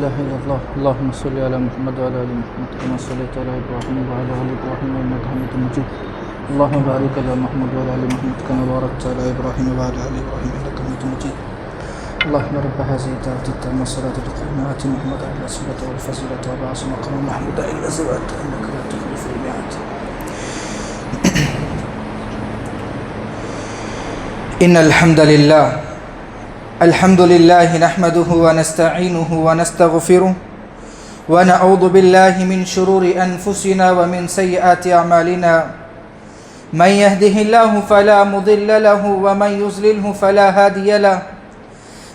إله إلا الله. اللهم صل على محمد وعلى آل محمد كما صليت على إبراهيم وعلى آل إبراهيم إنك حميد مجيد. اللهم بارك على محمد وعلى آل محمد كما باركت على إبراهيم وعلى آل إبراهيم إنك حميد مجيد. اللهم رب هذه الدعوة التامة والصلاة القائمة آت محمدا الوسيلة والفضيلة وابعثه مقاما محمودا الذي وعدته إنك لا تخلف الميعاد. إن الحمد لله نحمده ونستعينه ونستغفره ونعوذ بالله من شرور أنفسنا ومن سيئات أعمالنا. من يهده الله فلا مضل له ومن يضلله فلا هادي له.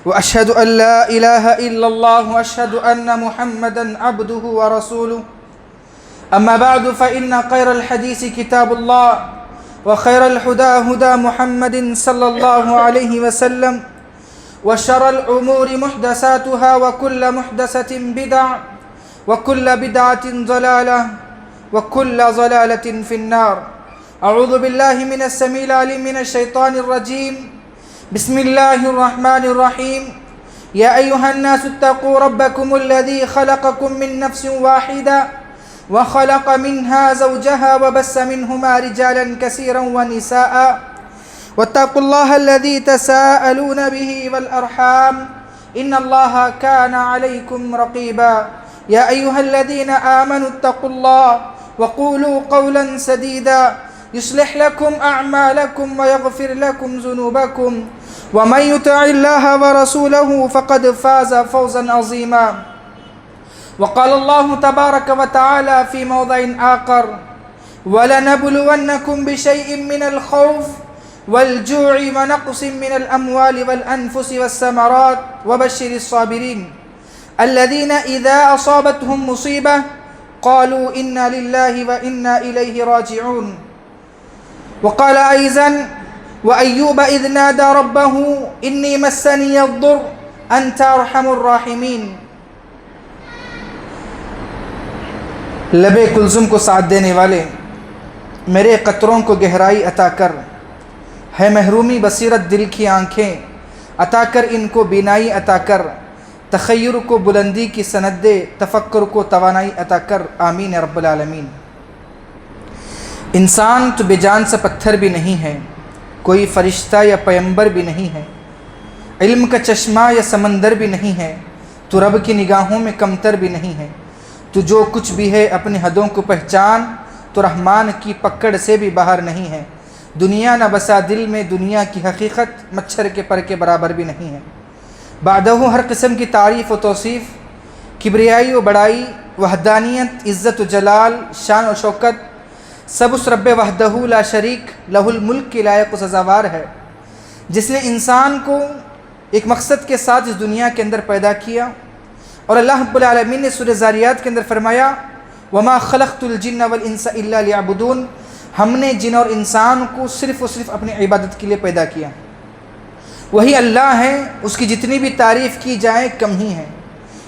وأشهد أن لا إله إلا الله وأشهد أن محمدا عبده ورسوله. أما بعد فإن خير الحديث كتاب الله وخير الهدى هدى محمد صلى الله عليه وسلم وشر الأمور محدثاتها وكل محدثة بدعة وكل بدعة ضلالة وكل ضلالة في النار. أعوذ بالله من السميع العليم من الشيطان الرجيم. بسم الله الرحمن الرحيم. يا أيها الناس اتقوا ربكم الذي خلقكم من نفس واحدة وخلق منها زوجها وبث منهما رجالا كثيرا ونساء واتقوا الله الذي تساءلون به والأرحام إن الله كان عليكم رقيبا. يا أيها الذين آمنوا اتقوا الله وقولوا قولا سديدا يصلح لكم أعمالكم ويغفر لكم ذنوبكم ومن يطع الله ورسوله فقد فاز فوزا عظيما. وقال الله تبارك وتعالى في موضع آخر ولنبلونكم بشيء من الخوف والجوع ونقص من الأموال والأنفس والثمرات وبشر الصابرين الذين إذا أصابتهم مصيبة قالوا إنا لله وإنا إليه راجعون. وقال أيضا وأيوب إذ نادى ربه إني مسني الضر أنت أرحم الراحمين. لب کلثم کو ساتھ دینے والے میرے قطروں کو گہرائی عطا کر، ہے محرومی بصیرت دل کی آنکھیں عطا کر ان کو بینائی عطا کر، تخیر کو بلندی کی سند دے تفکر کو توانائی عطا کر، آمین یا رب العالمین. انسان تو بے جان سا پتھر بھی نہیں ہے، کوئی فرشتہ یا پیمبر بھی نہیں ہے، علم کا چشمہ یا سمندر بھی نہیں ہے، تو رب کی نگاہوں میں کمتر بھی نہیں ہے. تو جو کچھ بھی ہے اپنی حدوں کو پہچان، تو رحمان کی پکڑ سے بھی باہر نہیں ہے. دنیا نہ بسا دل میں دنیا کی حقیقت مچھر کے پر کے برابر بھی نہیں ہے. بعدہ ہر قسم کی تعریف و توصیف، کبریائی و بڑائی، وحدانیت، عزت و جلال، شان و شوکت سب اس رب وحدہ لا شریک لہ الملک کے لائق و سزاوار ہے، جس نے انسان کو ایک مقصد کے ساتھ اس دنیا کے اندر پیدا کیا. اور اللہ رب العالمین نے سورہ ذاریات کے اندر فرمایا وما خلقت الجن والانس الا لیعبدون، ہم نے جن اور انسان کو صرف و صرف اپنی عبادت کے لیے پیدا کیا. وہی اللہ ہے، اس کی جتنی بھی تعریف کی جائے کم ہی ہے.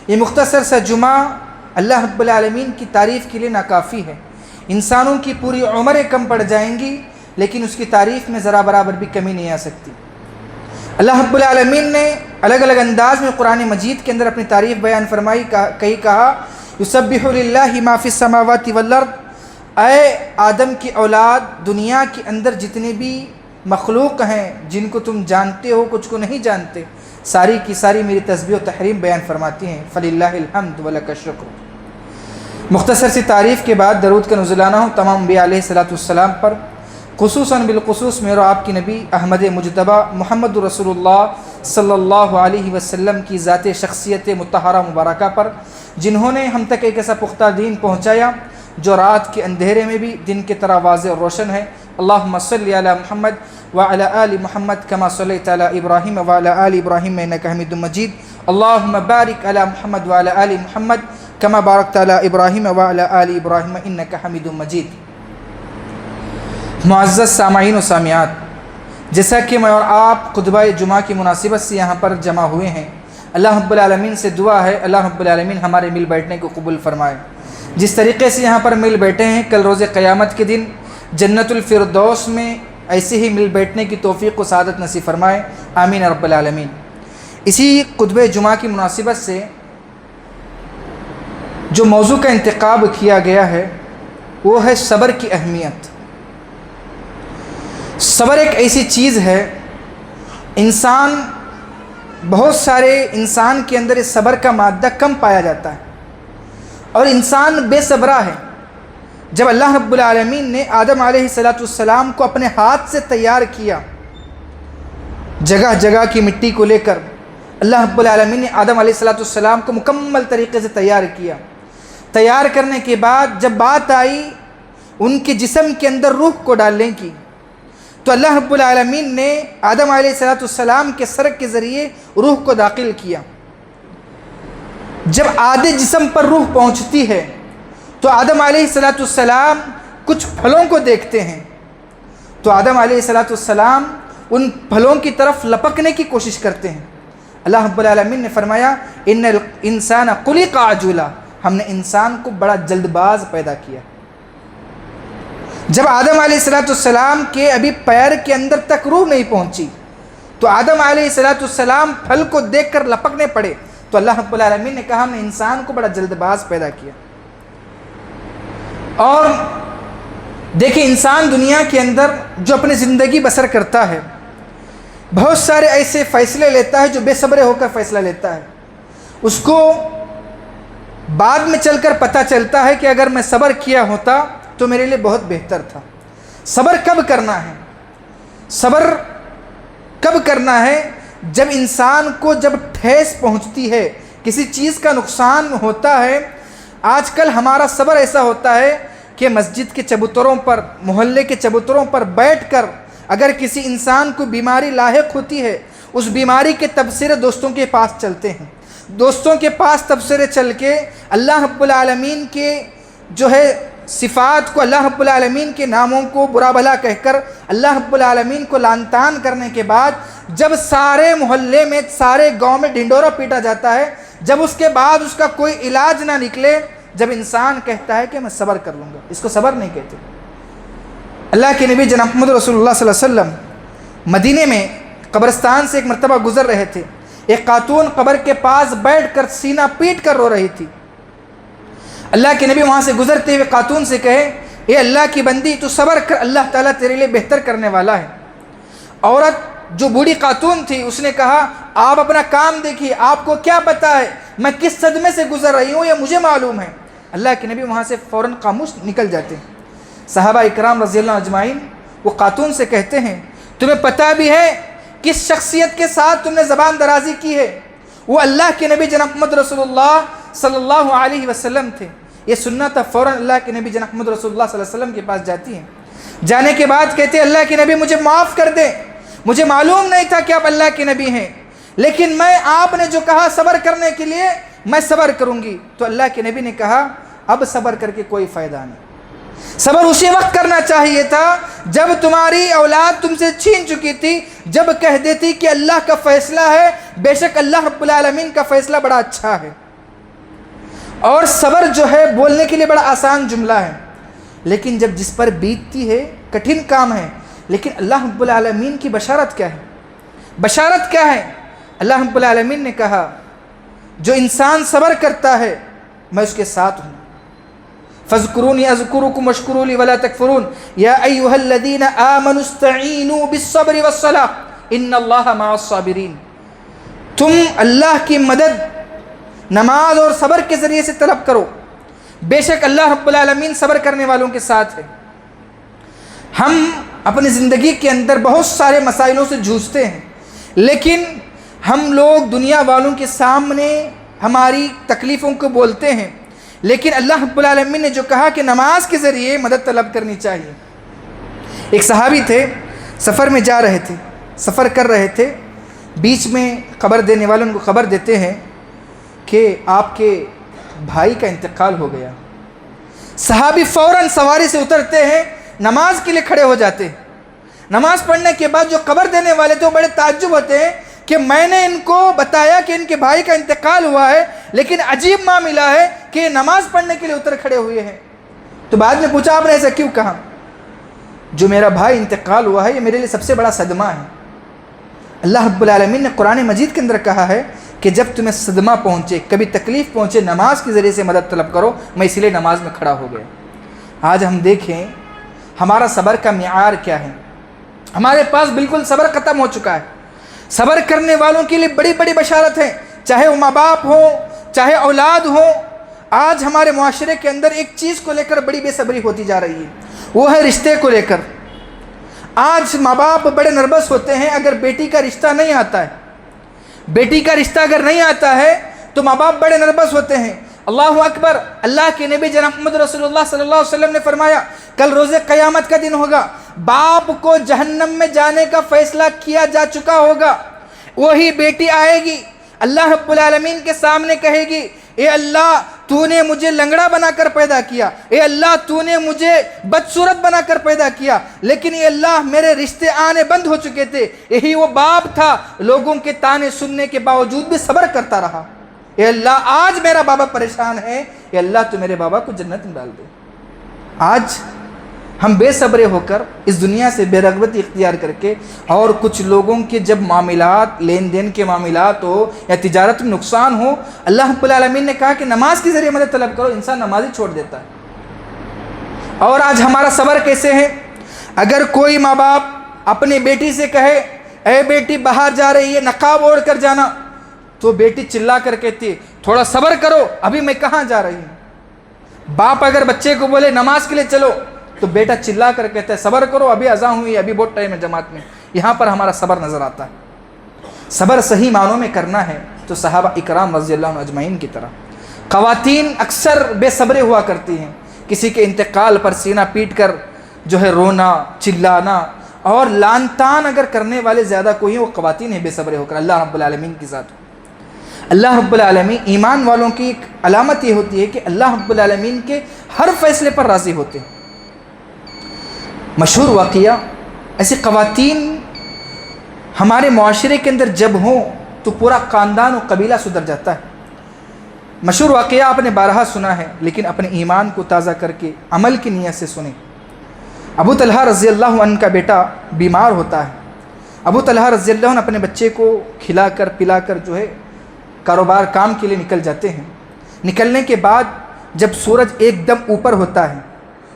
یہ مختصر سا جمعہ اللہ رب العالمین کی تعریف کے لیے ناکافی ہے. انسانوں کی پوری عمریں کم پڑ جائیں گی لیکن اس کی تعریف میں ذرا برابر بھی کمی نہیں آ سکتی. اللہ رب العالمین نے الگ الگ انداز میں قرآن مجید کے اندر اپنی تعریف بیان فرمائی. کہا یسبح للہ ما فی السماوات والارض، اے آدم کی اولاد، دنیا کے اندر جتنی بھی مخلوق ہیں جن کو تم جانتے ہو کچھ کو نہیں جانتے، ساری کی ساری میری تسبیح و تحریم بیان فرماتی ہیں. فللہ الحمد ولک الشکر. مختصر سی تعریف کے بعد درود کا نزول لانا ہوں تمام انبیاء علیہ الصلوۃ والسلام پر، خصوصاً بالخصوص میرے آپ کی نبی احمد مجتبیٰ محمد رسول اللہ صلی اللہ علیہ وسلم کی ذات شخصیت مطہرہ مبارکہ پر، جنہوں نے ہم تک ایک ایسا پختہ دین پہنچایا جو رات کے اندھیرے میں بھی دن کی طرح واضح اور روشن ہے. اللہم صلی علی محمد وعلی آل محمد کما صلیت علی ابراہیم وعلی آل ابراہیم انک حمید مجید. اللہم بارک علی محمد وعلی آل محمد کما بارکت علی ابراہیم وعلی آل ابراہیم انک حمید مجید. معزز سامعین و سامعات، جیسا کہ میں اور آپ خطبہ جمعہ کی مناسبت سے یہاں پر جمع ہوئے ہیں، اللہ رب العالمین سے دعا ہے اللہ رب العالمین ہمارے مل بیٹھنے کو قبول فرمائے. جس طریقے سے یہاں پر مل بیٹھے ہیں، کل روز قیامت کے دن جنت الفردوس میں ایسے ہی مل بیٹھنے کی توفیق و سعادت نصیب فرمائے، آمین رب العالمین. اسی خطبہ جمعہ کی مناسبت سے جو موضوع کا انتخاب کیا گیا ہے وہ ہے صبر کی اہمیت۔ صبر ایک ایسی چیز ہے، بہت سارے انسان کے اندر اس صبر کا مادہ کم پایا جاتا ہے اور انسان بے صبرا ہے۔ جب اللہ رب العالمین نے آدم علیہ السلام کو اپنے ہاتھ سے تیار کیا، جگہ جگہ کی مٹی کو لے کر اللہ رب العالمین نے آدم علیہ السلام کو مکمل طریقے سے تیار کیا۔ تیار کرنے کے بعد جب بات آئی ان کے جسم کے اندر روح کو ڈالنے کی، تو اللہ رب العالمین نے آدم علیہ السلام کے سر کے ذریعے روح کو داخل کیا۔ جب آدھے جسم پر روح پہنچتی ہے تو آدم علیہ السلام کچھ پھلوں کو دیکھتے ہیں، تو آدم علیہ السلام ان پھلوں کی طرف لپکنے کی کوشش کرتے ہیں۔ اللہ رب العالمین نے فرمایا ان الانسان خلق عجولا، ہم نے انسان کو بڑا جلد باز پیدا کیا۔ جب آدم علیہ السلام کے ابھی پیر کے اندر تک روح نہیں پہنچی تو آدم علیہ السلام پھل کو دیکھ کر لپکنے پڑے، تو اللہ رب العالمین نے کہا ہم نے انسان کو بڑا جلد باز پیدا کیا۔ اور دیکھیں انسان دنیا کے اندر جو اپنی زندگی بسر کرتا ہے، بہت سارے ایسے فیصلے لیتا ہے جو بے صبر ہو کر فیصلہ لیتا ہے۔ اس کو بعد میں چل کر پتہ چلتا ہے کہ اگر میں صبر کیا ہوتا تو میرے لیے بہت بہتر تھا۔ صبر کب کرنا ہے؟ صبر کب کرنا ہے؟ جب انسان کو جب ٹھیس پہنچتی ہے، کسی چیز کا نقصان ہوتا ہے۔ آج کل ہمارا صبر ایسا ہوتا ہے کہ مسجد کے چبوتروں پر، محلے کے چبوتروں پر بیٹھ کر اگر کسی انسان کو بیماری لاحق ہوتی ہے، اس بیماری کے تبصرے دوستوں کے پاس چلتے ہیں، دوستوں کے پاس تبصرے چل کے اللہ رب العالمین کے جو ہے صفات کو، اللہ رب العالمین کے ناموں کو برا بھلا کہہ کر اللہ رب العالمین کو لعن طعن کرنے کے بعد جب سارے محلے میں، سارے گاؤں میں ڈھنڈورا پیٹا جاتا ہے، جب اس کے بعد اس کا کوئی علاج نہ نکلے، جب انسان کہتا ہے کہ میں صبر کر لوں گا، اس کو صبر نہیں کہتے۔ اللہ کے نبی جناب محمد رسول اللہ صلی اللہ علیہ وسلم مدینے میں قبرستان سے ایک مرتبہ گزر رہے تھے۔ ایک خاتون قبر کے پاس بیٹھ کر سینہ پیٹ کر رو رہی تھی۔ اللہ کے نبی وہاں سے گزرتے ہوئے خاتون سے کہے اے اللہ کی بندی تو صبر کر، اللہ تعالیٰ تیرے لیے بہتر کرنے والا ہے۔ عورت جو بوڑھی خاتون تھی اس نے کہا آپ اپنا کام دیکھیے، آپ کو کیا پتا ہے میں کس صدمے سے گزر رہی ہوں، یہ مجھے معلوم ہے۔ اللہ کے نبی وہاں سے فوراً خاموش نکل جاتے ہیں۔ صحابہ اکرام رضی اللہ اجمعین وہ خاتون سے کہتے ہیں تمہیں پتہ بھی ہے کس شخصیت کے ساتھ تم نے زبان درازی کی ہے؟ وہ اللہ کے نبی جناب محمد رسول اللہ صلی اللہ علیہ وسلم تھے۔ یہ سننا تھا، فوراً اللہ کے نبی جناب محمد رسول اللہ صلی اللہ علیہ وسلم کے پاس جاتی ہیں۔ جانے کے بعد کہتے ہیں اللہ کے نبی مجھے معاف کر دیں، مجھے معلوم نہیں تھا کہ آپ اللہ کے نبی ہیں، لیکن میں آپ نے جو کہا صبر کرنے کے لیے میں صبر کروں گی۔ تو اللہ کے نبی نے کہا اب صبر کر کے کوئی فائدہ نہیں، صبر اسی وقت کرنا چاہیے تھا جب تمہاری اولاد تم سے چھین چکی تھی، جب کہہ دیتی کہ اللہ کا فیصلہ ہے، بے شک اللہ رب العالمین کا فیصلہ بڑا اچھا ہے۔ اور صبر جو ہے بولنے کے لیے بڑا آسان جملہ ہے، لیکن جب جس پر بیتتی ہے کٹھن کام ہے۔ لیکن اللہ رب العالمین کی بشارت کیا ہے؟ بشارت کیا ہے؟ اللہ رب العالمین نے کہا جو انسان صبر کرتا ہے میں اس کے ساتھ ہوں۔ فاذکرونی اذکرکم واشکروا لی ولا تکفرون یا ایھا الذین آمنوا استعینوا بالصبر والصلاۃ ان اللہ مع الصابرین۔ تم اللہ کی مدد نماز اور صبر کے ذریعے سے طلب کرو، بے شک اللہ رب العالمین صبر کرنے والوں کے ساتھ ہے۔ ہم اپنی زندگی کے اندر بہت سارے مسائلوں سے جوجھتے ہیں، لیکن ہم لوگ دنیا والوں کے سامنے ہماری تکلیفوں کو بولتے ہیں، لیکن اللہ رب العالمین نے جو کہا کہ نماز کے ذریعے مدد طلب کرنی چاہیے۔ ایک صحابی تھے، سفر میں جا رہے تھے، سفر کر رہے تھے، بیچ میں خبر دینے والے ان کو خبر دیتے ہیں کہ آپ کے بھائی کا انتقال ہو گیا۔ صحابی فوراً سواری سے اترتے ہیں، نماز کے لیے کھڑے ہو جاتے ہیں۔ نماز پڑھنے کے بعد جو خبر دینے والے تھے وہ بڑے تعجب ہوتے ہیں کہ میں نے ان کو بتایا کہ ان کے بھائی کا انتقال ہوا ہے، لیکن عجیب معاملہ ہے کہ یہ نماز پڑھنے کے لیے اتر کھڑے ہوئے ہیں۔ تو بعد میں پوچھا آپ نے ایسا کیوں کہا؟ جو میرا بھائی انتقال ہوا ہے یہ میرے لیے سب سے بڑا صدمہ ہے۔ اللہ رب العالمین نے قرآن مجید کے اندر کہا ہے کہ جب تمہیں صدمہ پہنچے، کبھی تکلیف پہنچے، نماز کے ذریعے سے مدد طلب کرو، میں اسی لیے نماز میں کھڑا ہو گیا۔ آج ہم دیکھیں ہمارا صبر کا معیار کیا ہے۔ ہمارے پاس بالکل صبر ختم ہو چکا ہے۔ صبر کرنے والوں کے لیے بڑی بڑی بشارت ہے، چاہے وہ ماں باپ ہوں، چاہے اولاد ہوں۔ آج ہمارے معاشرے کے اندر ایک چیز کو لے کر بڑی بے صبری ہوتی جا رہی ہے، وہ ہے رشتے کو لے کر۔ آج ماں باپ بڑے نروس ہوتے ہیں اگر بیٹی کا رشتہ نہیں آتا ہے، بیٹی کا رشتہ اگر نہیں آتا ہے تو ماں باپ بڑے نروس ہوتے ہیں۔ اللہ اکبر، اللہ کے نبی جناب محمد رسول اللہ صلی اللہ علیہ وسلم نے فرمایا کل روز قیامت کا دن ہوگا، باپ کو جہنم میں جانے کا فیصلہ کیا جا چکا ہوگا، وہی بیٹی آئے گی، اللہ رب العالمین کے سامنے کہے گی اے اللہ تو نے مجھے لنگڑا بنا کر پیدا کیا، اے اللہ تو نے مجھے بدصورت بنا کر پیدا کیا، لیکن اے اللہ میرے رشتے آنے بند ہو چکے تھے، یہی وہ باپ تھا لوگوں کے تانے سننے کے باوجود بھی صبر کرتا رہا، اے اللہ آج میرا بابا پریشان ہے، اے اللہ تو میرے بابا کو جنت میں ڈال دے۔ آج ہم بے صبرے ہو کر اس دنیا سے بے رغبتی اختیار کر کے، اور کچھ لوگوں کے جب معاملات، لین دین کے معاملات ہو یا تجارت میں نقصان ہو، اللہ رب العالمین نے کہا کہ نماز کے ذریعے مدد طلب کرو، انسان نماز ہی چھوڑ دیتا ہے۔ اور آج ہمارا صبر کیسے ہے؟ اگر کوئی ماں باپ اپنی بیٹی سے کہے اے بیٹی باہر جا رہی ہے، نقاب اوڑھ کر جانا، تو بیٹی چلا کر کہتی ہے تھوڑا صبر کرو، ابھی میں کہاں جا رہی ہوں۔ باپ اگر بچے کو بولے نماز کے لیے چلو، تو بیٹا چلا کر کہتا ہے صبر کرو، ابھی اذان ہوئی، ابھی بہت ٹائم ہے جماعت میں۔ یہاں پر ہمارا صبر نظر آتا ہے۔ صبر صحیح معنوں میں کرنا ہے تو صحابہ اکرام رضی اللہ عنہ اجمعین کی طرح۔ خواتین اکثر بے صبرے ہوا کرتی ہیں، کسی کے انتقال پر سینہ پیٹ کر جو ہے رونا، چلانا اور لان تان اگر کرنے والے زیادہ کوئی ہیں وہ خواتین ہیں بے صبرے ہو کر اللہ رب العالمین کی ذات۔ اللہ رب العالمین ایمان والوں کی ایک علامت یہ ہوتی ہے کہ اللہ رب العالمین کے ہر فیصلے پر راضی ہوتے ہیں۔ مشہور واقعہ، ایسی خواتین ہمارے معاشرے کے اندر جب ہوں تو پورا خاندان و قبیلہ سدھر جاتا ہے۔ مشہور واقعہ آپ نے بارہا سنا ہے، لیکن اپنے ایمان کو تازہ کر کے عمل کی نیت سے سنیں۔ ابو طلحہ رضی اللہ عنہ کا بیٹا بیمار ہوتا ہے۔ ابو طلحہ رضی اللہ عنہ اپنے بچے کو کھلا کر پلا کر جو ہے کاروبار کام کے لیے نکل جاتے ہیں۔ نکلنے کے بعد جب سورج ایک دم اوپر ہوتا ہے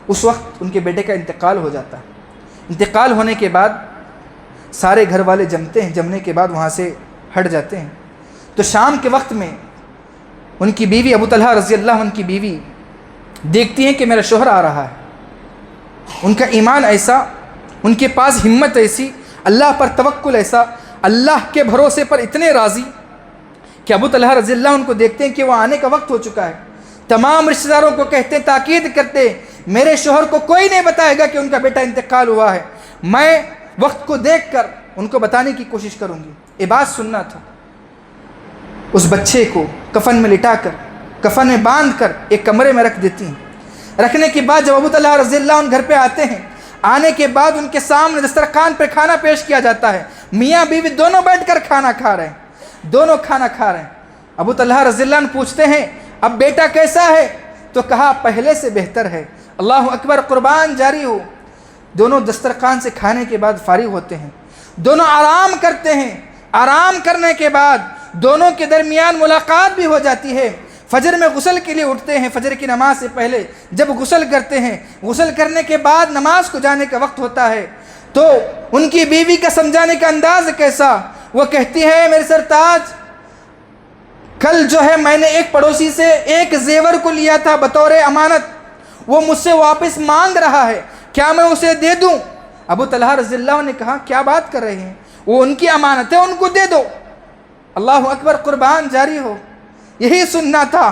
اس وقت ان کے بیٹے کا انتقال ہو جاتا ہے۔ انتقال ہونے کے بعد سارے گھر والے جمتے ہیں، جمنے کے بعد وہاں سے ہٹ جاتے ہیں۔ تو شام کے وقت میں ان کی بیوی ابو طلحہ رضی اللہ عنہ کی بیوی دیکھتی ہیں کہ میرا شوہر آ رہا ہے۔ ان کا ایمان ایسا، ان کے پاس ہمت ایسی، اللہ پر توکل ایسا، اللہ کے بھروسے پر اتنے راضی کہ ابو طلحہ رضی اللہ عنہ کو دیکھتے ہیں کہ وہ آنے کا وقت ہو چکا ہے۔ تمام رشتہ داروں کو کہتے ہیں، تاکید کرتے ہیں میرے شوہر کو کوئی نہیں بتائے گا کہ ان کا بیٹا انتقال ہوا ہے، میں وقت کو دیکھ کر ان کو بتانے کی کوشش کروں گی۔ یہ بات سننا تھا۔ اس بچے کو کفن میں لٹا کر، کفن میں باندھ کر ایک کمرے میں رکھ دیتی ہیں۔ رکھنے کے بعد جب ابو طلحہ رضی اللہ عنہ گھر پہ آتے ہیں، آنے کے بعد ان کے سامنے دسترخوان پہ کھانا پیش کیا جاتا ہے۔ میاں بیوی دونوں بیٹھ کر کھانا کھا رہے ہیں، دونوں کھانا کھا رہے ہیں۔ ابو طلحہ رضی اللہ عنہ پوچھتے ہیں اب بیٹا کیسا ہے؟ تو کہا پہلے سے بہتر ہے۔ اللہ اکبر، قربان جاری ہو۔ دونوں دسترخوان سے کھانے کے بعد فارغ ہوتے ہیں، دونوں آرام کرتے ہیں۔ آرام کرنے کے بعد دونوں کے درمیان ملاقات بھی ہو جاتی ہے۔ فجر میں غسل کے لیے اٹھتے ہیں، فجر کی نماز سے پہلے جب غسل کرتے ہیں، غسل کرنے کے بعد نماز کو جانے کا وقت ہوتا ہے تو ان کی بیوی کا سمجھانے کا انداز کیسا؟ وہ کہتی ہے میرے سرتاج، کل جو ہے میں نے ایک پڑوسی سے ایک زیور کو لیا تھا بطور امانت، وہ مجھ سے واپس مانگ رہا ہے، کیا میں اسے دے دوں؟ ابو طلحہ رضی اللہ عنہ نے کہا کیا بات کر رہے ہیں، وہ ان کی امانت ہے، ان کو دے دو۔ اللہ اکبر، قربان جاری ہو۔ یہی سننا تھا۔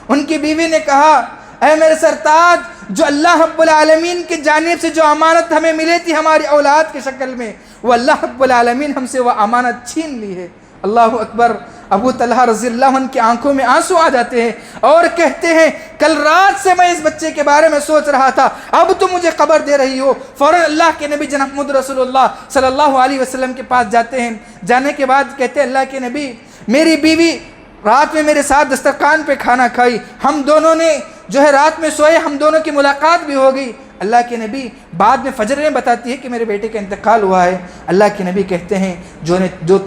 ان کی بیوی نے کہا اے میرے سرتاج، جو اللہ رب العالمین کی جانب سے جو امانت ہمیں ملی تھی ہماری اولاد کی شکل میں، وہ اللہ رب العالمین ہم سے وہ امانت چھین لی ہے۔ اللہ اکبر۔ ابو طلحہ رضی اللہ عنہ کی آنکھوں میں آنسو آ جاتے ہیں اور کہتے ہیں کل رات سے میں اس بچے کے بارے میں سوچ رہا تھا، اب تم مجھے خبر دے رہی ہو۔ فوراً اللہ کے نبی جناب محمد رسول اللہ صلی اللہ علیہ وسلم کے پاس جاتے ہیں۔ جانے کے بعد کہتے ہیں اللہ کے نبی، میری بیوی رات میں میرے ساتھ دسترخوان پہ کھانا کھائی، ہم دونوں نے جو ہے رات میں سوئے، ہم دونوں کی ملاقات بھی ہو گئی۔ اللہ کے نبی بعد میں فجر میں بتاتی ہے کہ میرے بیٹے کا انتقال ہوا ہے۔ اللہ کے نبی کہتے ہیں جو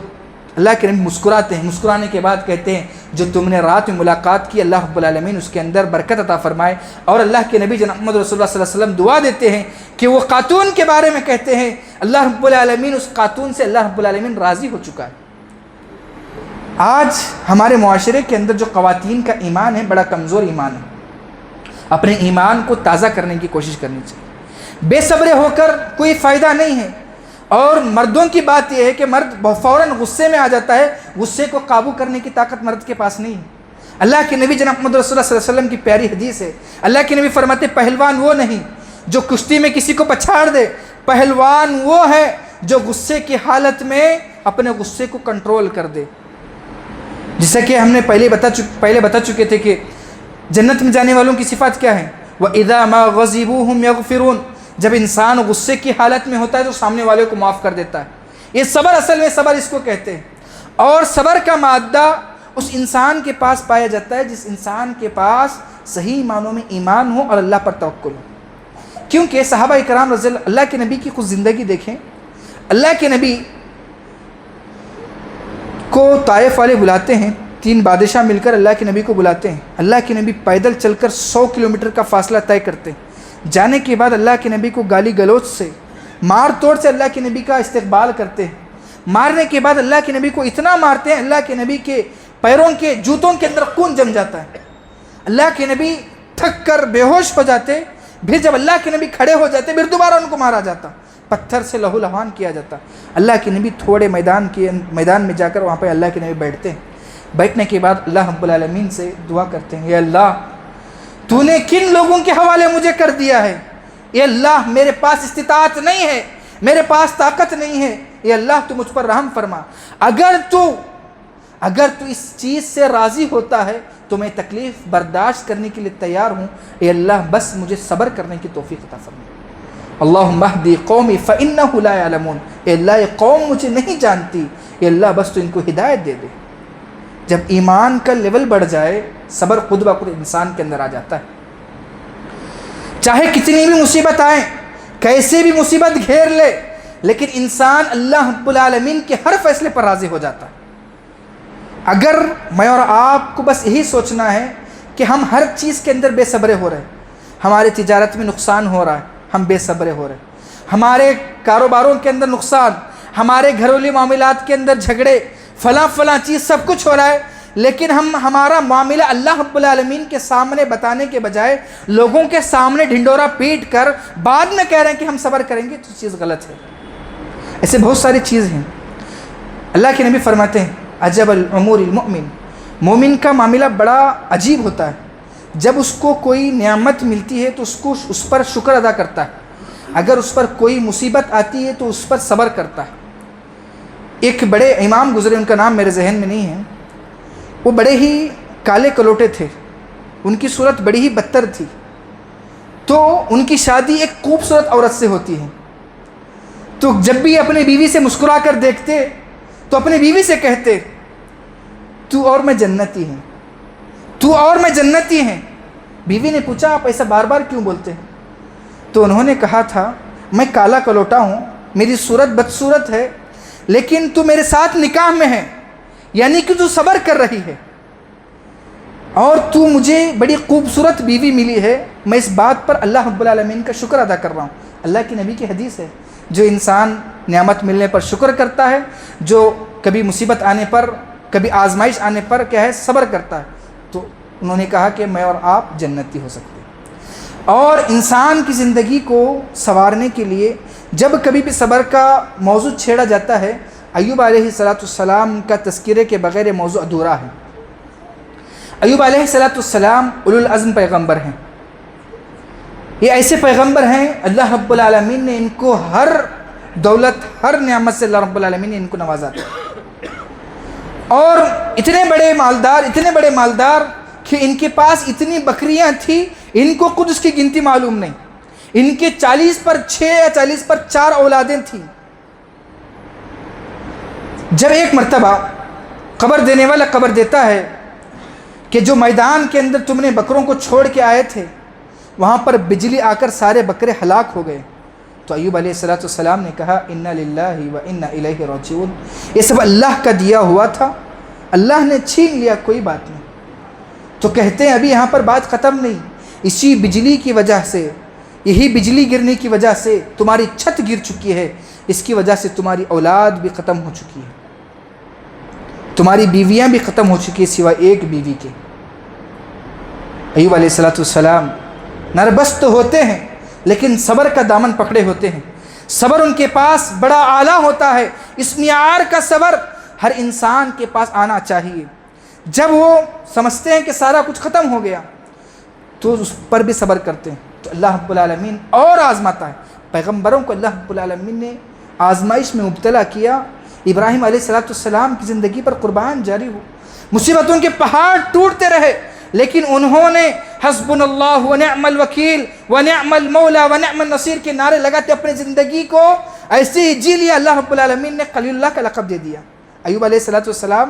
اللہ کے نبی مسکراتے ہیں، مسکرانے کے بعد کہتے ہیں جو تم نے رات میں ملاقات کی اللہ رب العالمین اس کے اندر برکت عطا فرمائے. اور اللہ کے نبی جناب محمد رسول اللہ صلی اللہ علیہ وسلم دعا دیتے ہیں کہ وہ خاتون کے بارے میں کہتے ہیں اللہ رب العالمین اس خاتون سے اللہ رب العالمین راضی ہو چکا ہے. آج ہمارے معاشرے کے اندر جو خواتین کا ایمان ہے بڑا کمزور ایمان ہے. اپنے ایمان کو تازہ کرنے کی کوشش کرنی چاہیے. بے صبر ہو کر کوئی فائدہ نہیں ہے. اور مردوں کی بات یہ ہے کہ مرد فوراً غصے میں آ جاتا ہے، غصے کو قابو کرنے کی طاقت مرد کے پاس نہیں ہے. اللہ کے نبی جناب محمد رسول اللہ صلی اللہ علیہ وسلم کی پیاری حدیث ہے. اللہ کے نبی فرماتے پہلوان وہ نہیں جو کشتی میں کسی کو پچھاڑ دے، پہلوان وہ ہے جو غصے کی حالت میں اپنے غصے کو کنٹرول کر دے. جیسا کہ ہم نے پہلے بتا چکے تھے کہ جنت میں جانے والوں کی صفات کیا ہے؟ وَإِذَا مَا غَضِبُوا هُمْ يَغْفِرُونَ. جب انسان غصے کی حالت میں ہوتا ہے تو سامنے والے کو معاف کر دیتا ہے. یہ صبر، اصل میں صبر اس کو کہتے ہیں. اور صبر کا مادہ اس انسان کے پاس پایا جاتا ہے جس انسان کے پاس صحیح معنوں میں ایمان ہو اور اللہ پر توکل ہو. کیونکہ صحابہ کرام رضی اللہ کے نبی کی خود زندگی دیکھیں. اللہ کے نبی کو طائف والے بلاتے ہیں، 3 بادشاہ مل کر اللہ کے نبی کو بلاتے ہیں. اللہ کے نبی پیدل چل کر 100 کلومیٹر کا فاصلہ طے کرتے ہیں. جانے کے بعد اللہ کے نبی کو گالی گلوچ سے، مار توڑ سے اللہ کے نبی کا استقبال کرتے ہیں. مارنے کے بعد اللہ کے نبی کو اتنا مارتے ہیں اللہ کے نبی کے پیروں کے جوتوں کے اندر خون جم جاتا ہے. اللہ کے نبی تھک کر بے ہوش ہو جاتے. پھر جب اللہ کے نبی کھڑے ہو جاتے پھر دوبارہ ان کو مارا جاتا، پتھر سے لہو لہان کیا جاتا. اللہ کے نبی تھوڑے میدان میں جا کر وہاں پہ اللہ کے نبی بیٹھتے ہیں. بیٹھنے کے بعد اللہ رب العالمین سے دعا کرتے ہیں، اے اللہ تو نے کن لوگوں کے حوالے مجھے کر دیا ہے؟ اے اللہ میرے پاس استطاعت نہیں ہے، میرے پاس طاقت نہیں ہے. اے اللہ تو مجھ پر رحم فرما. اگر تو اس چیز سے راضی ہوتا ہے تو میں تکلیف برداشت کرنے کے لیے تیار ہوں. اے اللہ بس مجھے صبر کرنے کی توفیق عطا فرما. اللہم اہدی قومی فإنہ لا یعلمون. اے اللہ یہ قوم مجھے نہیں جانتی، اے اللہ بس تو ان کو ہدایت دے دے. جب ایمان کا لیول بڑھ جائے صبر خود بخود انسان کے اندر آ جاتا ہے. چاہے کتنی بھی مصیبت آئیں، کیسے بھی مصیبت گھیر لے، لیکن انسان اللہ رب العالمین کے ہر فیصلے پر راضی ہو جاتا ہے. اگر میں اور آپ کو بس یہی سوچنا ہے کہ ہم ہر چیز کے اندر بے صبرے ہو رہے ہیں، ہماری تجارت میں نقصان ہو رہا ہے ہم بے صبرے ہو رہے ہیں، ہمارے کاروباروں کے اندر نقصان، ہمارے گھریلو معاملات کے اندر جھگڑے، فلاں چیز سب کچھ ہو رہا ہے، لیکن ہم ہمارا معاملہ اللہ رب العالمین کے سامنے بتانے کے بجائے لوگوں کے سامنے ڈھنڈورا پیٹ کر بعد میں کہہ رہے ہیں کہ ہم صبر کریں گے، تو چیز غلط ہے. ایسے بہت ساری چیز ہیں. اللہ کے نبی فرماتے ہیں عجب الامور المؤمن. مومن کا معاملہ بڑا عجیب ہوتا ہے. جب اس کو کوئی نعمت ملتی ہے تو اس پر شکر ادا کرتا ہے. اگر اس پر کوئی مصیبت آتی ہے تو اس پر صبر کرتا ہے. ایک بڑے امام گزرے، ان کا نام میرے ذہن میں نہیں ہے. وہ بڑے ہی کالے کلوٹے تھے، ان کی صورت بڑی ہی بدتر تھی. تو ان کی شادی ایک خوبصورت عورت سے ہوتی ہے. تو جب بھی اپنی بیوی سے مسکرا کر دیکھتے تو اپنی بیوی سے کہتے تو اور میں جنتی ہیں، تو اور میں جنتی ہیں. بیوی نے پوچھا آپ ایسا بار بار کیوں بولتے ہیں؟ تو انہوں نے کہا تھا میں کالا کلوٹا ہوں، میری صورت بدصورت ہے، لیکن تو میرے ساتھ نکاح میں ہے، یعنی کہ تو صبر کر رہی ہے اور تو مجھے بڑی خوبصورت بیوی ملی ہے. میں اس بات پر اللہ رب العالمین کا شکر ادا کر رہا ہوں. اللہ کی نبی کی حدیث ہے جو انسان نعمت ملنے پر شکر کرتا ہے، جو کبھی مصیبت آنے پر، کبھی آزمائش آنے پر کیا ہے صبر کرتا ہے، تو انہوں نے کہا کہ میں اور آپ جنتی ہو سکتے ہیں. اور انسان کی زندگی کو سنوارنے کے لیے جب کبھی بھی صبر کا موضوع چھیڑا جاتا ہے، ایوب علیہ السلام کا تذکرے کے بغیر یہ موضوع ادھورا ہے. ایوب علیہ السلام اولو العزم پیغمبر ہیں. یہ ایسے پیغمبر ہیں اللہ رب العالمین نے ان کو ہر دولت، ہر نعمت سے اللہ رب العالمین نے ان کو نوازا تھا. اور اتنے بڑے مالدار کہ ان کے پاس اتنی بکریاں تھیں ان کو خود اس کی گنتی معلوم نہیں. ان کے 40 پر 6 یا 40 پر 4 اولادیں تھیں. جب ایک مرتبہ خبر دینے والا خبر دیتا ہے کہ جو میدان کے اندر تم نے بکروں کو چھوڑ کے آئے تھے وہاں پر بجلی آ کر سارے بکرے ہلاک ہو گئے، تو ایوب علیہ السلام نے کہا انا للہ و انا الیہ راجعون، یہ سب اللہ کا دیا ہوا تھا، اللہ نے چھین لیا، کوئی بات نہیں۔ تو کہتے ہیں ابھی یہاں پر بات ختم نہیں، اسی بجلی کی وجہ سے، یہی بجلی گرنے کی وجہ سے تمہاری چھت گر چکی ہے، اس کی وجہ سے تمہاری اولاد بھی ختم ہو چکی ہے، تمہاری بیویاں بھی ختم ہو چکی ہیں سوائے ایک بیوی کے۔ ایوب علیہ السلام نربس تو ہوتے ہیں لیکن صبر کا دامن پکڑے ہوتے ہیں، صبر ان کے پاس بڑا اعلیٰ ہوتا ہے، اس معیار کا صبر ہر انسان کے پاس آنا چاہیے۔ جب وہ سمجھتے ہیں کہ سارا کچھ ختم ہو گیا تو اس پر بھی صبر کرتے ہیں، تو اللہ رب العالمین اور آزماتا ہے۔ پیغمبروں کو اللہ رب العالمین نے آزمائش میں مبتلا کیا، ابراہیم علیہ السلام کی زندگی پر قربان جاری ہو، مصیبتوں کے پہاڑ ٹوٹتے رہے، لیکن انہوں نے حسبنا اللہ ونعم الوکیل ونعم المولا ونعم النصیر کے نعرے لگاتے اپنی زندگی کو ایسے ہی جی لیا۔ اللہ رب العالمین نے خلیل اللہ کا لقب دے دیا۔ ایوب علیہ السلام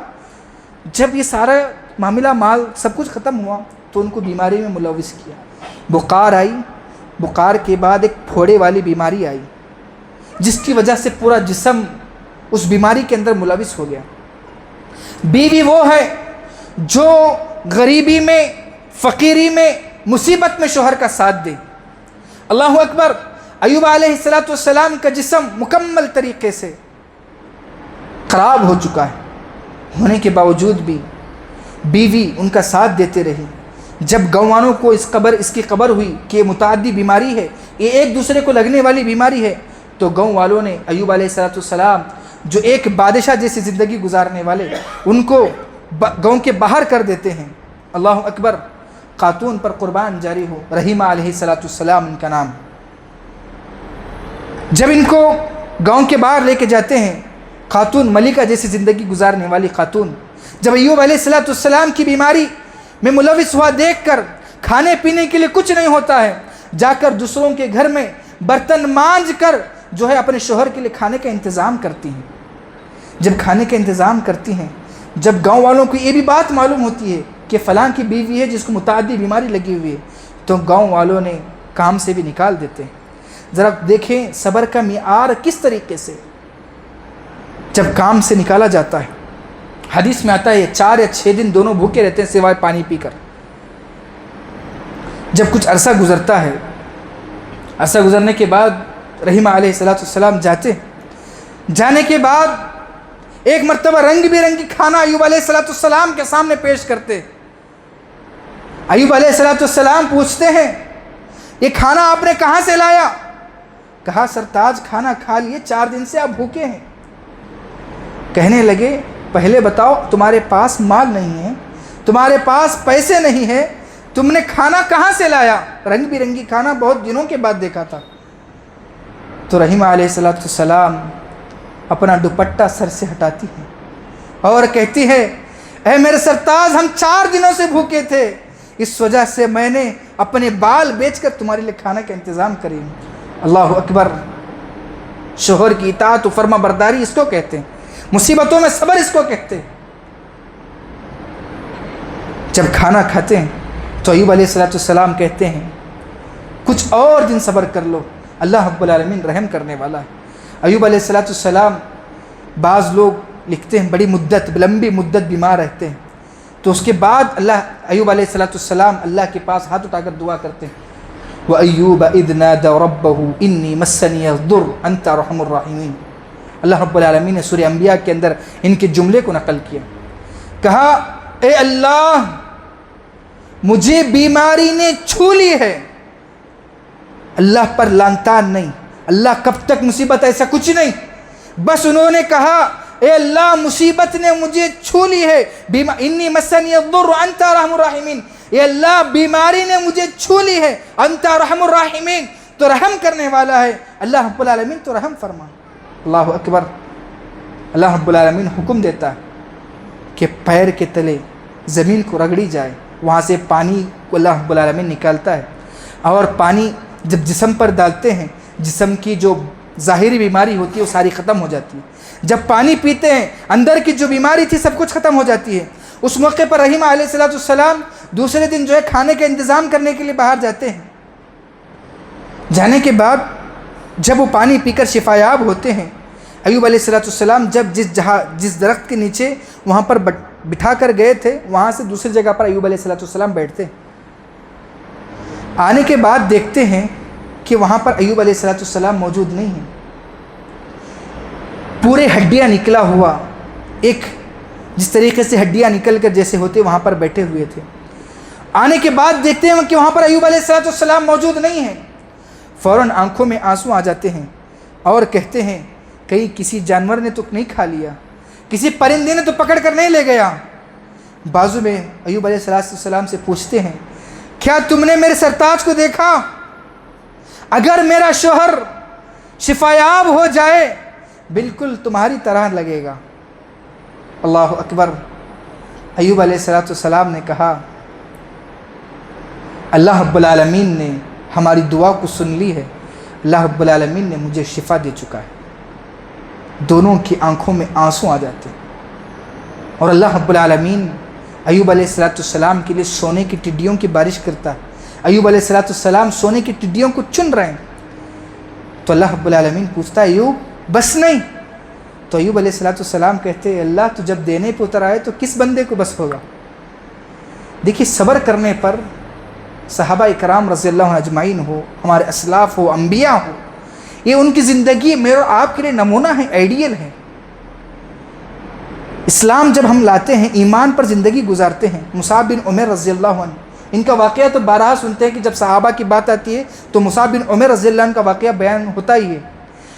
جب یہ سارا معاملہ مال سب کچھ ختم ہوا تو ان کو بیماری میں ملوث کیا، بخار آئی، بخار کے بعد ایک پھوڑے والی بیماری آئی جس کی وجہ سے پورا جسم اس بیماری کے اندر ملوث ہو گیا۔ بیوی وہ ہے جو غریبی میں، فقیری میں، مصیبت میں شوہر کا ساتھ دے۔ اللہ اکبر، ایوب علیہ السلام کا جسم مکمل طریقے سے خراب ہو چکا ہے، ہونے کے باوجود بھی بیوی ان کا ساتھ دیتے رہی۔ جب گاؤں والوں کو اس کی خبر ہوئی کہ یہ متعدی بیماری ہے، یہ ایک دوسرے کو لگنے والی بیماری ہے، تو گاؤں والوں نے ایوب علیہ السلام جو ایک بادشاہ جیسی زندگی گزارنے والے، ان کو گاؤں کے باہر کر دیتے ہیں۔ اللہ اکبر، خاتون پر قربان جاری ہو، رحیمہ علیہ السلام ان کا نام۔ جب ان کو گاؤں کے باہر لے کے جاتے ہیں، خاتون ملکہ جیسی زندگی گزارنے والی خاتون جب ایوب علیہ السلام کی بیماری میں ملوث ہوا دیکھ کر کھانے پینے کے لیے کچھ نہیں ہوتا ہے، جا کر دوسروں کے گھر میں برتن مانج کر جو ہے اپنے شوہر کے لیے کھانے کا انتظام کرتی ہیں۔ جب کھانے کا انتظام کرتی ہیں، جب گاؤں والوں کو یہ بھی بات معلوم ہوتی ہے کہ فلاں کی بیوی ہے جس کو متعدی بیماری لگی ہوئی ہے، تو گاؤں والوں نے کام سے بھی نکال دیتے ہیں۔ ذرا دیکھیں صبر کا معیار کس طریقے سے جب کام سے نکالا جاتا ہے۔ حدیث میں آتا ہے 4 یا 6 دن دونوں بھوکے رہتے ہیں سوائے پانی پی کر۔ جب کچھ عرصہ گزرتا ہے، عرصہ گزرنے کے بعد رحیمہ علیہ السلام جانے کے بعد ایک مرتبہ رنگ برنگی کھانا ایوب علیہ السلام کے سامنے پیش کرتے۔ ایوب علیہ السلام پوچھتے ہیں یہ کھانا آپ نے کہاں سے لایا؟ کہا سرتاج کھانا کھا لیے، 4 دن سے آپ بھوکے ہیں۔ کہنے لگے پہلے بتاؤ تمہارے پاس مال نہیں ہے، تمہارے پاس پیسے نہیں ہیں، تم نے کھانا کہاں سے لایا؟ رنگ برنگی کھانا بہت دنوں کے بعد دیکھا تھا۔ تو رحیمہ علیہ السلام اپنا دوپٹہ سر سے ہٹاتی ہے اور کہتی ہے اے میرے سرتاج، ہم 4 دنوں سے بھوکے تھے، اس وجہ سے میں نے اپنے بال بیچ کر تمہارے لیے کھانے کا انتظام کری۔ اللہ اکبر، شوہر کی اطاعت و فرما برداری اس کو کہتے ہیں، مصیبتوں میں صبر اس کو کہتے ہیں۔ جب کھانا کھاتے ہیں تو ایوب علیہ السلام کہتے ہیں کچھ اور دن صبر کر لو، اللہ رب العالمین رحم کرنے والا ہے۔ ایوب علیہ السلام، بعض لوگ لکھتے ہیں بڑی مدت، لمبی مدت بیمار رہتے ہیں، تو اس کے بعد ایوب علیہ السلام اللہ کے پاس ہاتھ اٹھا کر دعا کرتے ہیں، وَأَيُّوبَ إِذْ نَادَى رَبَّهُ إِنِّي مَسَّنِيَ الضُّرُّ أَنْتَ أَرْحَمُ الرَّاحِمِينَ۔ اللہ رب العالمین نے سورہ انبیاء کے اندر ان کے جملے کو نقل کیا، کہا اے اللہ مجھے بیماری نے چھو لی ہے۔ اللہ پر لعن طعن نہیں، اللہ کب تک مصیبت، ایسا کچھ نہیں، بس انہوں نے کہا اے اللہ مصیبت نے مجھے چھو لی ہے، انی مسنی الضر انت ارحم الراحمین، اے اللہ بیماری نے مجھے چھو لی ہے، انت ارحم الراحمین، تو رحم کرنے والا ہے اللہ رب العالمین، تو رحم فرما۔ اللہ اکبر، اللہ رب العالمین حکم دیتا ہے کہ پیر کے تلے زمین کو رگڑی جائے، وہاں سے پانی کو اللہ رب العالمین نکالتا ہے، اور پانی جب جسم پر ڈالتے ہیں جسم کی جو ظاہری بیماری ہوتی ہے وہ ساری ختم ہو جاتی ہے۔ جب پانی پیتے ہیں اندر کی جو بیماری تھی سب کچھ ختم ہو جاتی ہے۔ اس موقع پر رحیمہ علیہ السلام دوسرے دن جو ہے کھانے کا انتظام کرنے کے لیے باہر جاتے ہیں۔ جانے کے بعد جب وہ پانی پی کر شفایاب ہوتے ہیں، ایوب علیہ السلام جب جس درخت کے نیچے وہاں پر بٹھا کر گئے تھے، وہاں سے دوسری جگہ پر ایوب علیہ السلام بیٹھتے ہیں۔ آنے کے بعد دیکھتے ہیں کہ وہاں پر ایوب علیہ السلام موجود نہیں ہیں، پورے ہڈیاں نکلا ہوا، ایک جس طریقے سے ہڈیاں نکل کر جیسے ہوتے وہاں پر بیٹھے ہوئے تھے۔ آنے کے بعد دیکھتے ہیں کہ وہاں پر ایوب علیہ السلام موجود نہیں ہیں، فوراً آنکھوں میں آنسو آ جاتے ہیں اور کہتے ہیں کہیں کسی جانور نے تو نہیں کھا لیا، کسی پرندے نے تو پکڑ کر نہیں لے گیا۔ بازو میں ایوب علیہ السلام سے پوچھتے ہیں کیا تم نے میرے سرتاج کو دیکھا؟ اگر میرا شوہر شفایاب ہو جائے بالکل تمہاری طرح لگے گا۔ اللہ اکبر۔ ایوب علیہ السلام نے کہا اللہ رب العالمین نے ہماری دعا کو سن لی ہے، اللہ رب العالمین نے مجھے شفا دے چکا ہے۔ دونوں کی آنکھوں میں آنسو آ جاتے ہیں، اور اللہ رب العالمین ایوب علیہ السلام کے لیے سونے کی ٹڈیوں کی بارش کرتا ہے۔ ایوب علیہ السلام سونے کی ٹڈیوں کو چن رہے ہیں، تو اللہ رب العالمین پوچھتا ہے ایوب بس نہیں؟ تو ایوب علیہ السلام کہتے ہیں اللہ تو جب دینے پہ اتر آئے تو کس بندے کو بس ہوگا۔ دیکھیے صبر کرنے پر صحابہ اکرام رضی اللہ عنہ اجمعین ہو، ہمارے اسلاف ہو، انبیاء ہو، یہ ان کی زندگی میرے اور آپ کے لیے نمونہ ہے، آئیڈیل ہے۔ اسلام جب ہم لاتے ہیں، ایمان پر زندگی گزارتے ہیں۔ مصعب بن عمیر رضی اللہ عنہ، ان کا واقعہ تو بارہا سنتے ہیں کہ جب صحابہ کی بات آتی ہے تو مصعب بن عمیر رضی اللہ عنہ کا واقعہ بیان ہوتا ہی ہے،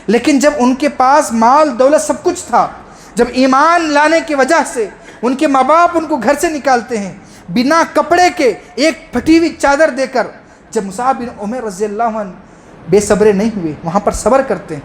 لیکن جب ان کے پاس مال دولت سب کچھ تھا، جب ایمان لانے کی وجہ سے ان کے ماں باپ ان کو گھر سے نکالتے ہیں بنا کپڑے کے، ایک پھٹی ہوئی چادر دے کر، جب مصعب بن عمیر رضی اللہ عنہ بے صبرے نہیں ہوئے، وہاں پر صبر کرتے ہیں۔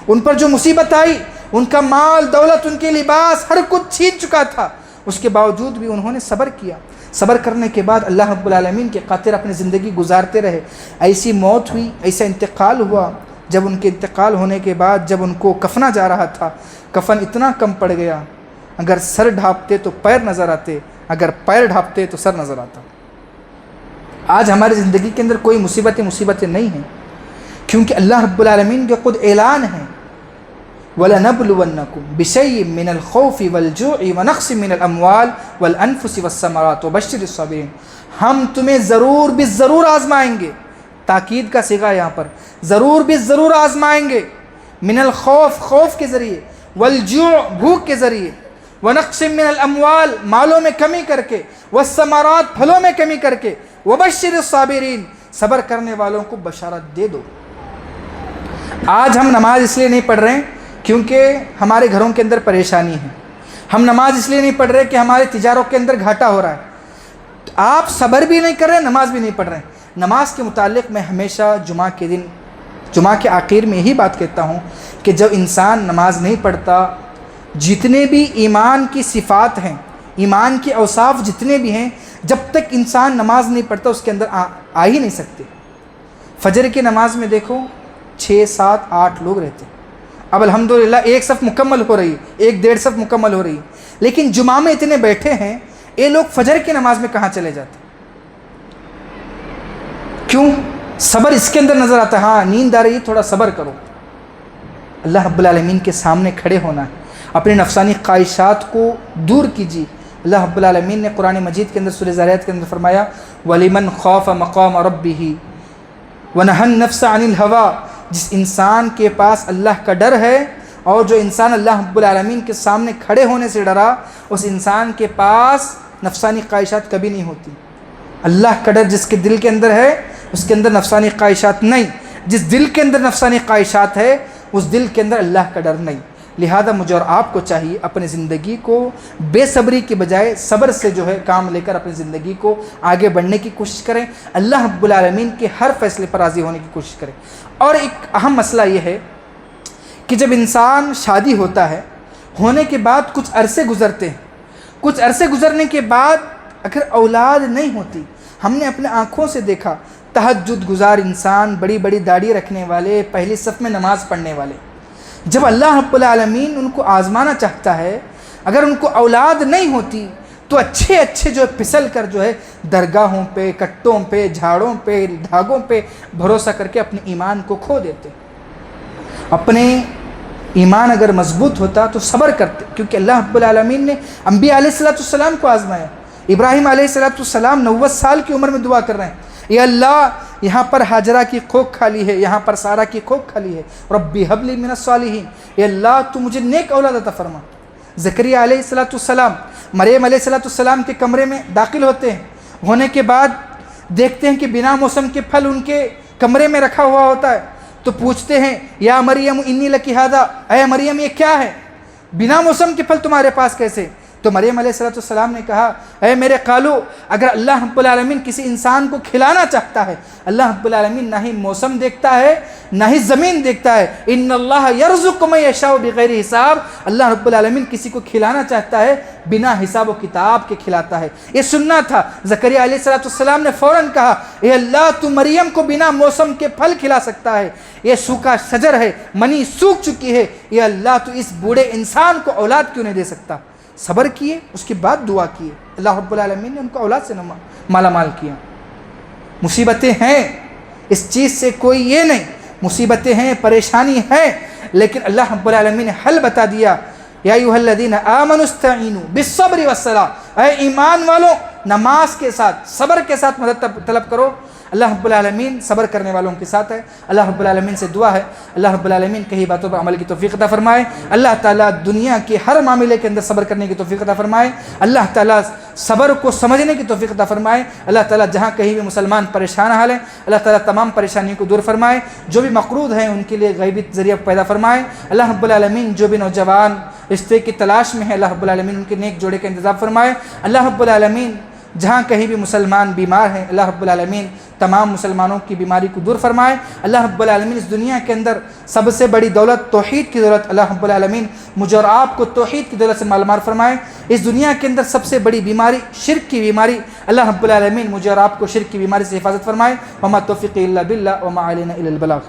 ان پر جو مصیبت آئی، ان کا مال دولت، ان کے لباس، ہر کچھ چھین چکا تھا، اس کے باوجود بھی انہوں نے صبر کیا۔ صبر کرنے کے بعد اللہ رب العالمین کے خاطر اپنی زندگی گزارتے رہے۔ ایسی موت ہوئی، ایسا انتقال ہوا، جب ان کے انتقال ہونے کے بعد جب ان کو کفنا جا رہا تھا، کفن اتنا کم پڑ گیا، اگر سر ڈھانپتے تو پیر نظر آتے، اگر پیر ڈھانپتے تو سر نظر آتا۔ آج ہماری زندگی کے اندر کوئی مصیبتیں نہیں ہیں، کیونکہ اللہ رب العالمین کے خود اعلان ہے وَلَنَبْلُوَنَّكُمْ بِشَيْءٍ مِّنَ الْخَوْفِ وَالْجُوعِ وَنَقْصٍ مِّنَ الْأَمْوَالِ وَالْأَنفُسِ وَالثَّمَرَاتِ وَبَشِّرِ الصَّابِرِينَ۔ ہم تمہیں ضرور ضرور آزمائیں گے، تاکید کا صیغہ یہاں پر، ضرور آزمائیں گے، من الخوف خوف کے ذریعے، والجوع بھوک کے ذریعے، ونقص من الاموال مالوں میں کمی کر کے، والثمرات پھلوں میں کمی کر کے، وبشر الصابرین صبر کرنے والوں کو بشارت دے دو۔ آج ہم نماز اس لیے نہیں پڑھ رہے ہیں کیونکہ ہمارے گھروں کے اندر پریشانی ہے، ہم نماز اس لیے نہیں پڑھ رہے کہ ہمارے تجاروں کے اندر گھاٹا ہو رہا ہے۔ آپ صبر بھی نہیں کر رہے، نماز بھی نہیں پڑھ رہے ہیں۔ نماز کے متعلق میں ہمیشہ جمعہ کے آخر میں یہی بات کہتا ہوں کہ جب انسان نماز نہیں پڑھتا، جتنے بھی ایمان کی صفات ہیں، ایمان کے اوصاف جتنے بھی ہیں، جب تک انسان نماز نہیں پڑھتا اس کے اندر آ ہی نہیں سکتے۔ فجر کی نماز میں دیکھو 6 7 8 لوگ رہتے، اب الحمدللہ ایک صف مکمل ہو رہی ہے، 1 1.5 صف مکمل ہو رہی ہے، لیکن جمعہ میں اتنے بیٹھے ہیں، یہ لوگ فجر کی نماز میں کہاں چلے جاتے؟ کیوں؟ صبر اس کے اندر نظر آتا ہے، ہاں نیند آ رہی ہے تھوڑا صبر کرو۔ اللہ رب العالمین کے سامنے کھڑے ہونا ہے، اپنے نفسانی خواہشات کو دور کیجیے۔ اللہ رب العالمین نے قرآن مجید کے اندر سورہ ذاریات کے اندر فرمایا وَلِمَنْ خَافَ مَقَامَ رَبِّهِ وَنَهَى النَّفْسَ عَنِ الْهَوَىٰ، جس انسان کے پاس اللہ کا ڈر ہے اور جو انسان اللہ رب العالمین کے سامنے کھڑے ہونے سے ڈرا، اس انسان کے پاس نفسانی خواہشات کبھی نہیں ہوتی۔ اللہ کا ڈر جس کے دل کے اندر ہے اس کے اندر نفسانی خواہشات نہیں، جس دل کے اندر نفسانی خواہشات ہے اس دل کے اندر اللہ کا ڈر نہیں۔ لہذا مجھے اور آپ کو چاہیے اپنی زندگی کو بے صبری کی بجائے صبر سے جو ہے کام لے کر اپنی زندگی کو آگے بڑھنے کی کوشش کریں، اللہ رب العالمین کے ہر فیصلے پر راضی ہونے کی کوشش کریں۔ اور ایک اہم مسئلہ یہ ہے کہ جب انسان شادی ہوتا ہے، ہونے کے بعد کچھ عرصے گزرتے ہیں، کچھ عرصے گزرنے کے بعد اگر اولاد نہیں ہوتی، ہم نے اپنے آنکھوں سے دیکھا تہجد گزار انسان، بڑی بڑی داڑھی رکھنے والے، پہلی صف میں نماز پڑھنے والے، جب اللہ رب العالمین ان کو آزمانا چاہتا ہے، اگر ان کو اولاد نہیں ہوتی تو اچھے جو پھسل کر جو ہے درگاہوں پہ، کٹوں پہ، جھاڑوں پہ، دھاگوں پہ بھروسہ کر کے اپنے ایمان کو کھو دیتے۔ اپنے ایمان اگر مضبوط ہوتا تو صبر کرتے، کیونکہ اللہ رب العالمین نے انبیاء علیہ السلام کو آزمایا۔ ابراہیم علیہ السلام 90 سال کی عمر میں دعا کر رہے ہیں، یا اللہ یہاں پر ہاجرہ کی کوکھ خالی ہے، یہاں پر سارہ کی کوکھ خالی ہے، ربی حب لی من الصالحین، یا اللہ تو مجھے نیک اولاد عطا فرما۔ زکریا علیہ السلام مریم علیہ السلام کے کمرے میں داخل ہوتے ہیں، ہونے کے بعد دیکھتے ہیں کہ بنا موسم کے پھل ان کے کمرے میں رکھا ہوا ہوتا ہے، تو پوچھتے ہیں یا مریم انی لکی ھذا، اے مریم یہ کیا ہے، بنا موسم کے پھل تمہارے پاس کیسے؟ تو مریم علیہ السلام نے کہا اے میرے قالو، اگر اللہ رب العالمین کسی انسان کو کھلانا چاہتا ہے، اللہ رب العالمین نہ ہی موسم دیکھتا ہے نہ ہی زمین دیکھتا ہے، ان اللہ یرزق من یشاء بغیر حساب، اللہ رب العالمین کسی کو کھلانا چاہتا ہے بنا حساب و کتاب کے کھلاتا ہے۔ یہ سننا تھا۔ زکریا علیہ السلام نے فوراً کہا اے اللہ تو مریم کو بنا موسم کے پھل کھلا سکتا ہے، یہ سوکھا شجر ہے، منی سوکھ چکی ہے، یا اللہ تو اس بوڑھے انسان کو اولاد کیوں نہیں دے سکتا؟ صبر کیے، اس کے بعد دعا کیے، اللہ رب العالمین نے ان کو اولاد سے مالا مال کیا۔ مصیبتیں ہیں، اس چیز سے کوئی یہ نہیں، مصیبتیں ہیں، پریشانی ہے، لیکن اللہ رب العالمین نے حل بتا دیا، یا ایھا الذین آمنوا استعینوا بالصبر والصلاۃ، اے ایمان والوں نماز کے ساتھ صبر کے ساتھ مدد طلب کرو۔ اللہ رب العالمین صبر کرنے والوں کے ساتھ ہے۔ اللہ رب العالمین سے دعا ہے اللہ رب العالمین کہی باتوں پر عمل کی توفیق عطا فرمائے، اللہ تعالیٰ دنیا کے ہر معاملے کے اندر صبر کرنے کی توفیق عطا فرمائے، اللہ تعالیٰ صبر کو سمجھنے کی توفیق عطا فرمائے، اللہ تعالیٰ جہاں کہیں بھی مسلمان پریشان حال ہیں اللہ تعالیٰ تمام پریشانیوں کو دور فرمائے، جو بھی مقروض ہیں ان کے لیے غیبی ذریعہ پیدا فرمائے، اللہ رب العالمین جو بھی نوجوان رشتے کی تلاش میں ہے اللہ رب العالمین ان کے نیک جوڑے کا انتظام فرمائے، اللہ رب العالمین جہاں کہیں بھی مسلمان بیمار ہیں اللہ رب العالمین تمام مسلمانوں کی بیماری کو دور فرمائے، اللہ رب العالمین اس دنیا کے اندر سب سے بڑی دولت توحید کی دولت، اللہ رب العالمین مجھے اور آپ کو توحید کی دولت سے مال مال فرمائے، اس دنیا کے اندر سب سے بڑی بیماری شرک کی بیماری، اللہ رب العالمین مجھے اور آپ کو شرک کی بیماری سے حفاظت فرمائے، وما توفیقی الا باللہ وما علینا الا البلاغ۔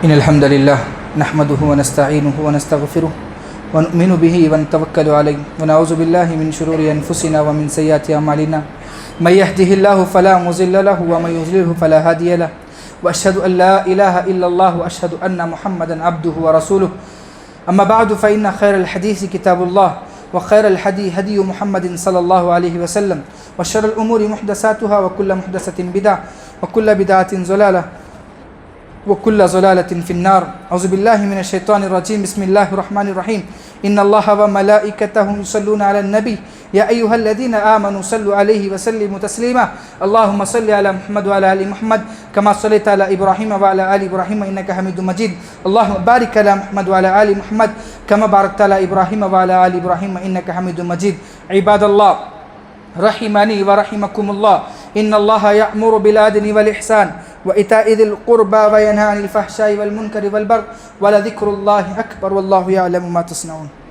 ان الحمد للہ نحمده ونستعینه ونستغفره ونؤمن به ونتوکل علیہ ونعوذ باللہ من شرور انفسنا ومن سیئات اعمالنا من يهده الله فلا مضل له ومن يضلل فلا هادي له واشهد ان لا اله الا الله واشهد ان محمدا عبده ورسوله اما بعد فان خير الحديث كتاب الله وخير الهدي هدي محمد صلى الله عليه وسلم وشر الامور محدثاتها وكل محدثة بدعة وكل بدعة ضلالة وكل ضلالة في النار۔ اعوذ باللہ من الشیطان الرجیم، بسم اللہ الرحمن الرحیم، ان اللہ وملائکتہ یصلون علی النبی یا ایھا الذین آمنوا صلوا علیہ وسلموا تسلیما، اللہم صل علی محمد وعلی آل محمد کما صلیت علی ابراہیم وعلی آل ابراہیم انک حمید مجید، اللہم بارک علی محمد وعلی آل محمد کما بارکت علی ابراہیم وعلی آل ابراہیم انک حمید مجید۔ عباد اللہ رحمنی ورحمکم اللہ، ان اللہ یأمر بالعدل والإحسان وإيتاء ذي القربى وينهى عن الفحشاء والمنكر والبغي ولذكر الله أكبر والله يعلم ما تصنعون۔